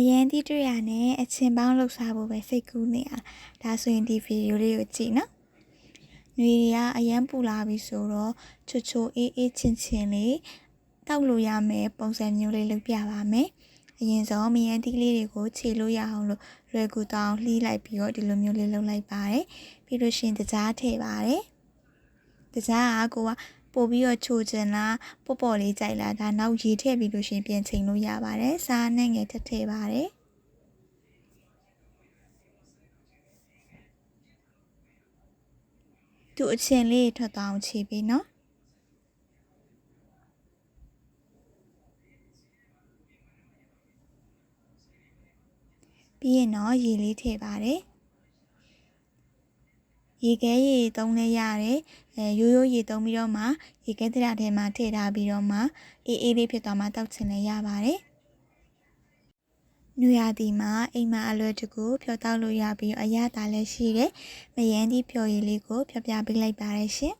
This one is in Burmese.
ယန်းတိတွေ့ရနဲ့အချင်းပေါင်းလှုပ်ရှားဖို့ပဲစိတ်ကူးနေရဒါဆိုရင်ဒီဗီဒီယိုလေးကိုကြည့်နော်။ຫນွေတွေကအရန်ပူလာပြီဆိုတော့ချိုအေးချင်းလေးတောက်လို့ရမယ်ပုံစံမျိုးလေးလုပ်ပြပါမယ်။အရင်ဆုံးမယန်းတိလေးတွေကိုခြေလို့ရအောင်လို့လွယ်ကူတောင်းလှီးလိုက်ပြီးတော့ဒီလိုမျိုးလေးလုပ်လိုက်ပါတယ်။ပြီးလို့ရှိရင်တကြားထည့်ပါတယ်။တကြားကကိုကပို့ပြီးတော့ချိုချင်လားပေါ့လေးကြိုက်လားဒါနောက်ရေထည့်ပြီးလို့ရှိရင်ပြန်ချိန်လို့ရပါတယ်။စားနဲ့ငယ်ထည့်ပါတယ်။သူအချင်းလေးထွက်သွားအောင်ခြေပြီးနော်ပြီးရင်တော့ရေလေးထည့်ပါတယ်ရေခဲရေသုံးလဲရတယ်ရိုးရေသုံးပြီးတော့မှရေခဲတရထဲမှာထည့်ထားပြီးတော့မှအေးလေးဖြစ်သွားမှတောက်ချင်လဲရပါတယ်နွေရာသီမှာအိမ်မှာအလွယ်တကူဖြောတောက်လို့ရပြီးအရသာလည်းရှိတယ်မယန်းဒီဖြော်ရည်လေးကိုဖြောပြပေးလိုက်ပါတယ်ရှင်